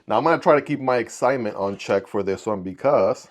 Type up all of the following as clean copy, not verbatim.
Now I'm going to try to keep my excitement on check for this one because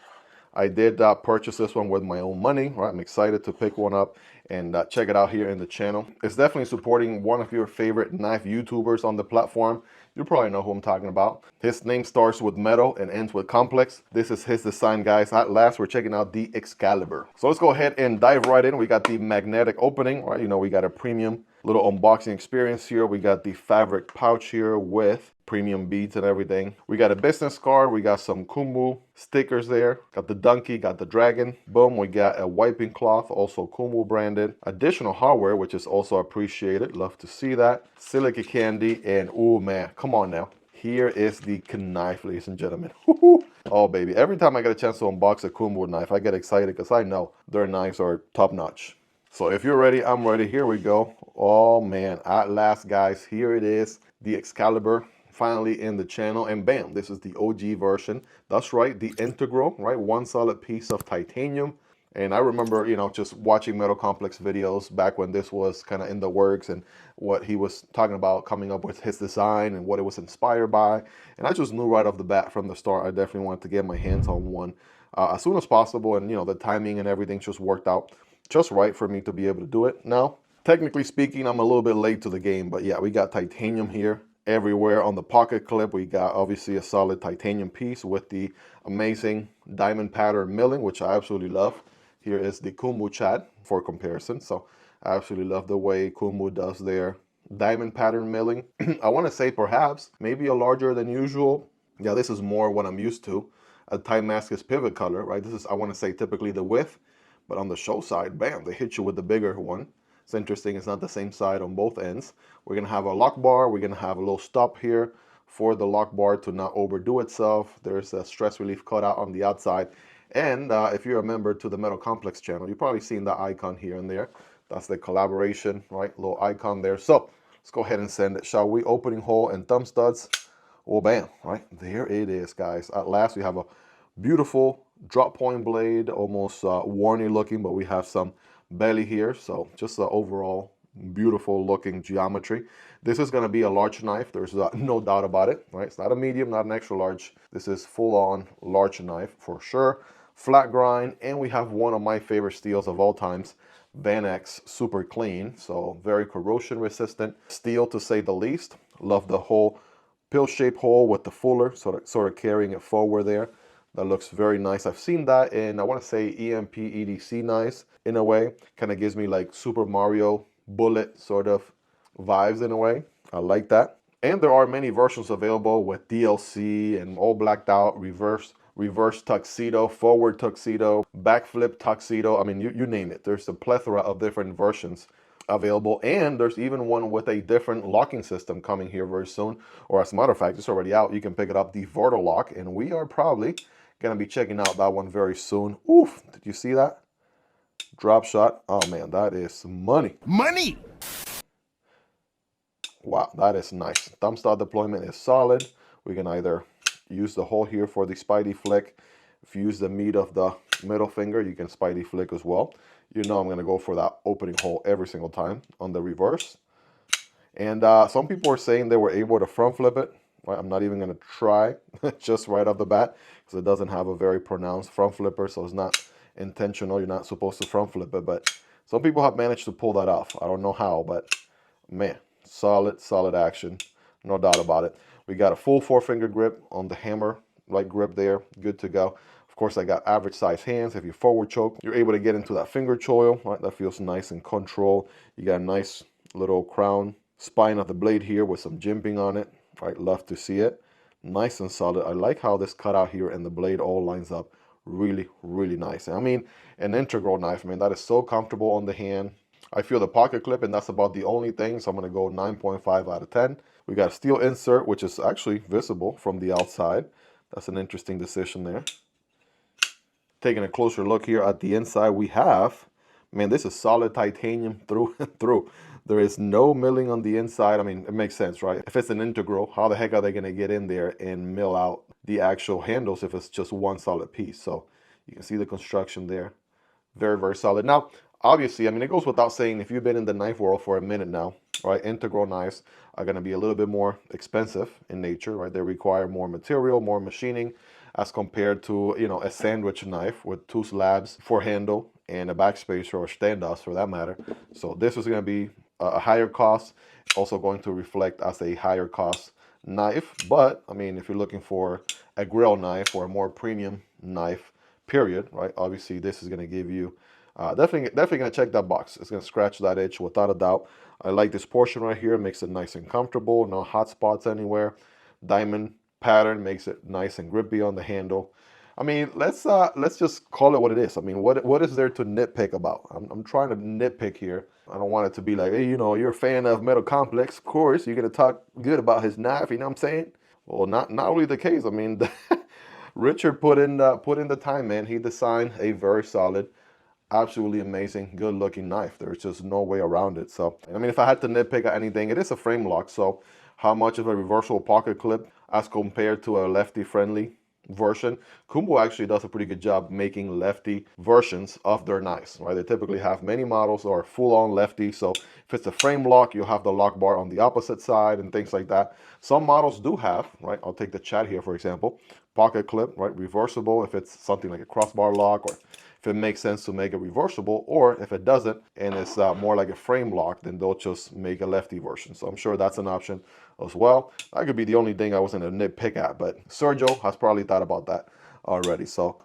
I did purchase this one with my own money, right? I'm excited to pick one up and check it out here in the channel. It's definitely supporting one of your favorite knife YouTubers on the platform. You probably know who I'm talking about. His name starts with metal and ends with complex. This is his design, guys. At last, we're checking out the Excalibur. So let's go ahead and dive right in. We got the magnetic opening, right? You know, we got a premium little unboxing experience here. We got the fabric pouch here with premium beads and everything. We got a business card. We got some Kunwu stickers there. Got the donkey, got the dragon. Boom, we got a wiping cloth, also Kunwu branded. Additional hardware, which is also appreciated. Love to see that. Silica candy, and oh man, come on now. Here is the knife, ladies and gentlemen. Oh baby, every time I get a chance to unbox a Kunwu knife, I get excited because I know their knives are top notch. So if you're ready, I'm ready. Here we go. Oh man, at last, guys, here it is, the Excalibur. Finally in the channel, and bam, this is the OG version. That's right, the integral, right? One solid piece of titanium. And I remember, you know, just watching Metal Complex videos back when this was kind of in the works and what he was talking about coming up with his design and what it was inspired by. And I just knew right off the bat from the start, I definitely wanted to get my hands on one as soon as possible. And, you know, the timing and everything just worked out just right for me to be able to do it. Now, technically speaking, I'm a little bit late to the game, but yeah, we got titanium here everywhere. On the pocket clip, we got obviously a solid titanium piece with the amazing diamond pattern milling, which I absolutely love. Here is the Kunwu Chad for comparison. So I absolutely love the way Kunwu does their diamond pattern milling. I want to say perhaps maybe a larger than usual. Yeah, this is more what I'm used to. A time mask is pivot color, right? This is, I want to say, typically the width, but on the show side, bam, they hit you with the bigger one. It's interesting, it's not the same side on both ends. We're gonna have a lock bar, we're gonna have a little stop here for the lock bar to not overdo itself. There's a stress relief cutout on the outside. And if you're a member to the Metal Complex channel, you've probably seen the icon here and there. That's the collaboration, right? Little icon there. So let's go ahead and send it, shall we? Opening hole and thumb studs. Oh, bam, right? There it is, guys. At last, we have a beautiful drop point blade, almost Wharning looking, but we have some belly here. So just the overall beautiful looking geometry. This is going to be a large knife. There's no doubt about it, right? It's not a medium, not an extra large. This is full on large knife for sure. Flat grind, and we have one of my favorite steels of all times, Van X Super Clean. So very corrosion resistant steel to say the least. Love the whole pill shaped hole with the fuller sort of carrying it forward there. That looks very nice. I've seen that in, I want to say, EMP EDC knives in a way. Kind of gives me like Super Mario bullet sort of vibes in a way. I like that. And there are many versions available with DLC and all blacked out, reverse tuxedo, forward tuxedo, backflip tuxedo. I mean, you name it. There's a plethora of different versions available, and there's even one with a different locking system coming here very soon. Or as a matter of fact, it's already out. You can pick it up, the Verto Lock, and we are probably gonna be checking out that one very soon. Oof, did you see that? Drop shot. Oh man, that is money. Money! Wow, that is nice. Thumb stud deployment is solid. We can either use the hole here for the Spidey flick. If you use the meat of the middle finger, you can Spidey flick as well. You know I'm gonna go for that opening hole every single time on the reverse. And some people are saying they were able to front flip it. Right? I'm not even gonna try just right off the bat because it doesn't have a very pronounced front flipper, so it's not intentional. You're not supposed to front flip it, but some people have managed to pull that off. I don't know how, but man, solid action, no doubt about it. We got a full 4-finger grip on the hammer like grip there, good to go. Of course, I got average size hands. If you forward choke, you're able to get into that finger choil, right? That feels nice and controlled. You got a nice little crown spine of the blade here with some jimping on it, right? Love to see it. Nice and solid. I like how this cutout here and the blade all lines up really nice. I mean, an integral knife, man, that is so comfortable on the hand. I feel the pocket clip, and that's about the only thing, so I'm going to go 9.5 out of 10. We got a steel insert, which is actually visible from the outside. That's an interesting decision there. Taking a closer look here at the inside, we have, man, this is solid titanium through and through. There is no milling on the inside. I mean, it makes sense, right? If it's an integral, how the heck are they going to get in there and mill out the actual handles if it's just one solid piece? So you can see the construction there. Very solid. Now, Obviously, I mean, it goes without saying, if you've been in the knife world for a minute now, right, integral knives are going to be a little bit more expensive in nature, right? They require more material, more machining as compared to, you know, a sandwich knife with two slabs for handle and a backspacer or standoffs for that matter. So this is going to be a higher cost, also going to reflect as a higher cost knife. But I mean, if you're looking for a grill knife or a more premium knife, period, right? Obviously, this is going to give you definitely going to check that box. It's going to scratch that itch without a doubt. I like this portion right here. It makes it nice and comfortable. No hot spots anywhere. Diamond pattern makes it nice and grippy on the handle. I mean, let's just call it what it is. I mean, what is there to nitpick about? I'm trying to nitpick here. I don't want it to be like, hey, you know, you're a fan of Metal Complex. Of course, you're going to talk good about his knife. You know what I'm saying? Well, not really the case. I mean, Richard put in the time, man. He designed a very solid, absolutely amazing, good looking knife. There's just no way around it. So, I mean, if I had to nitpick at anything, it is a frame lock. So how much of a reversible pocket clip as compared to a lefty friendly version? Kunwu actually does a pretty good job making lefty versions of their knives, right? They typically have many models that are full on lefty. So if it's a frame lock, you'll have the lock bar on the opposite side and things like that. Some models do have, right? I'll take the Chad here, for example, pocket clip, right? Reversible if it's something like a crossbar lock, or if it makes sense to make it reversible, or if it doesn't and it's more like a frame lock, then they'll just make a lefty version. So I'm sure that's an option as well. That could be the only thing I wasn't a nitpick at, but Sergio has probably thought about that already. So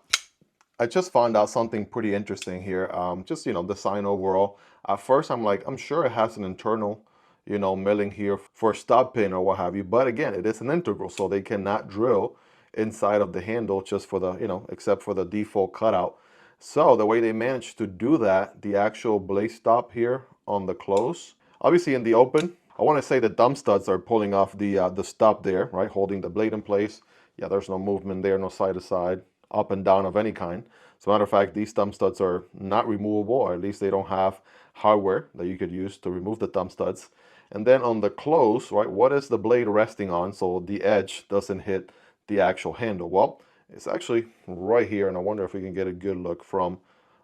I just found out something pretty interesting here. Just, you know, design overall. At first, I'm like, I'm sure it has an internal, you know, milling here for a stop pin or what have you. But again, it is an integral, so they cannot drill inside of the handle just for the, you know, except for the default cutout. So the way they managed to do that, the actual blade stop here on the close, obviously in the open, I want to say the thumb studs are pulling off the stop there, right, holding the blade in place. Yeah, there's no movement there, no side to side, up and down of any kind. As a matter of fact, these thumb studs are not removable, or at least they don't have hardware that you could use to remove the thumb studs. And then on the close, right, what is the blade resting on so the edge doesn't hit the actual handle? Well, it's actually right here, and I wonder if we can get a good look from,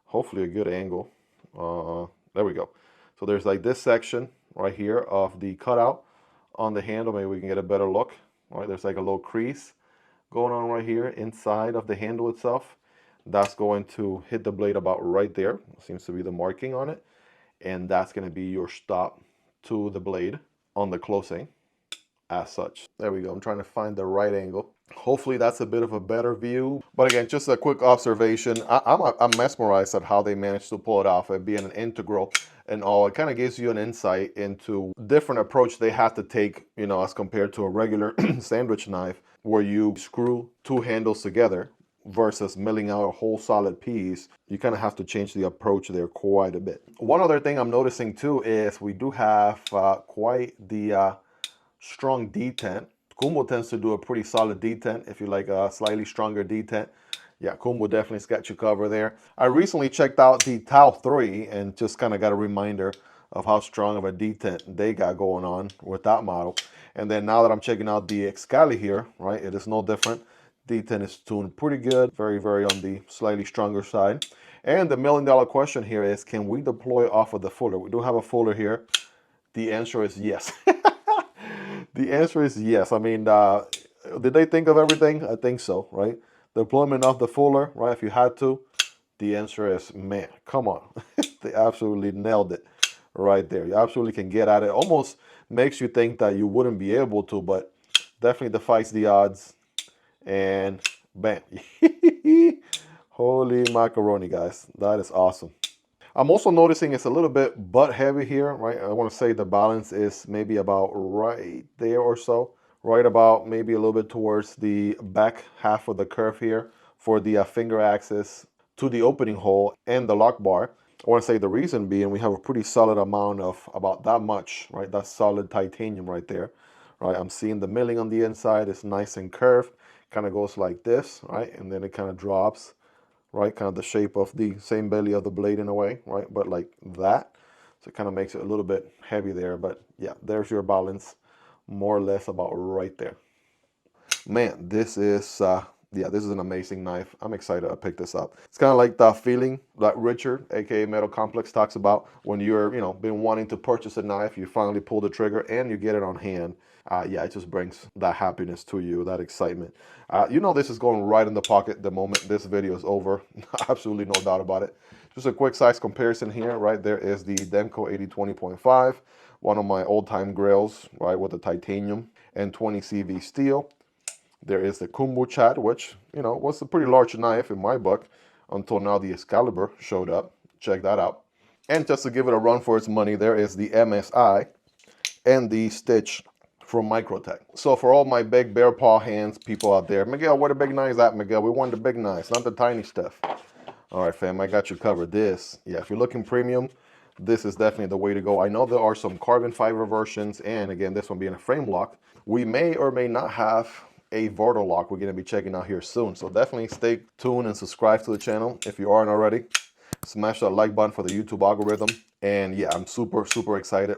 hopefully a good angle. There we go. So there's like this section right here of the cutout on the handle. Maybe we can get a better look. All right, there's like a little crease going on right here inside of the handle itself. That's going to hit the blade about right there. Seems to be the marking on it. And that's going to be your stop to the blade on the closing as such. There we go. I'm trying to find the right angle. Hopefully that's a bit of a better view. But again, just a quick observation. I'm mesmerized at how they managed to pull it off and being an integral and all. It kind of gives you an insight into different approach they have to take, you know, as compared to a regular sandwich knife where you screw two handles together versus milling out a whole solid piece. You kind of have to change the approach there quite a bit. One other thing I'm noticing too is we do have quite the strong detent. Kunwu tends to do a pretty solid detent. If you like a slightly stronger detent, yeah, Kunwu definitely's got you covered there. I recently checked out the TAO 3 and just kind of got a reminder of how strong of a detent they got going on with that model. And then now that I'm checking out the Excalibur here, right, it is no different. Detent is tuned pretty good, very, very on the slightly stronger side. And the $1,000,000 question here is, can we deploy off of the fuller? We do have a fuller here. The answer is yes. The answer is yes. I mean, did they think of everything? I think so, right? Deployment of the fuller, right? If you had to, the answer is, man, come on. They absolutely nailed it right there. You absolutely can get at it. Almost makes you think that you wouldn't be able to, but definitely defies the odds. And bam. Holy macaroni, guys. That is awesome. I'm also noticing it's a little bit butt heavy here, right? I want to say the balance is maybe about right there or so. Right about maybe a little bit towards the back half of the curve here for the finger axis to the opening hole and the lock bar. I want to say the reason being we have a pretty solid amount of about that much, right? That's solid titanium right there, right? I'm seeing the milling on the inside is nice and curved. Kind of goes like this, right? And then it kind of drops, right? Kind of the shape of the same belly of the blade in a way, right? But like that. So it kind of makes it a little bit heavy there. But yeah, there's your balance, more or less about right there. Man, this is Yeah, this is an amazing knife. I'm excited to pick this up. It's kind of like that feeling that Richard, aka Metal Complex, talks about when you're, been wanting to purchase a knife, you finally pull the trigger and you get it on hand. Yeah, it just brings that happiness to you, that excitement. This is going right in the pocket the moment this video is over. Absolutely no doubt about it. Just a quick size comparison here. Right there is the Demko AD 20.5, one of my old-time grails, right, with the titanium and 20 CV steel. There is the Kunwu Chad, which, was a pretty large knife in my book until now the Excalibur showed up. Check that out. And just to give it a run for its money, there is the MSI and the Stitch from Microtech. So for all my big bear paw hands people out there, Miguel, where the big knives at, Miguel? We want the big knives, not the tiny stuff. All right, fam, I got you covered. This, yeah, if you're looking premium, this is definitely the way to go. I know there are some carbon fiber versions, and again, this one being a frame lock. We may or may not have a Vortal lock we're going to be checking out here soon. So definitely stay tuned and subscribe to the channel if you aren't already. Smash that like button for the YouTube algorithm. And yeah, I'm super, super excited.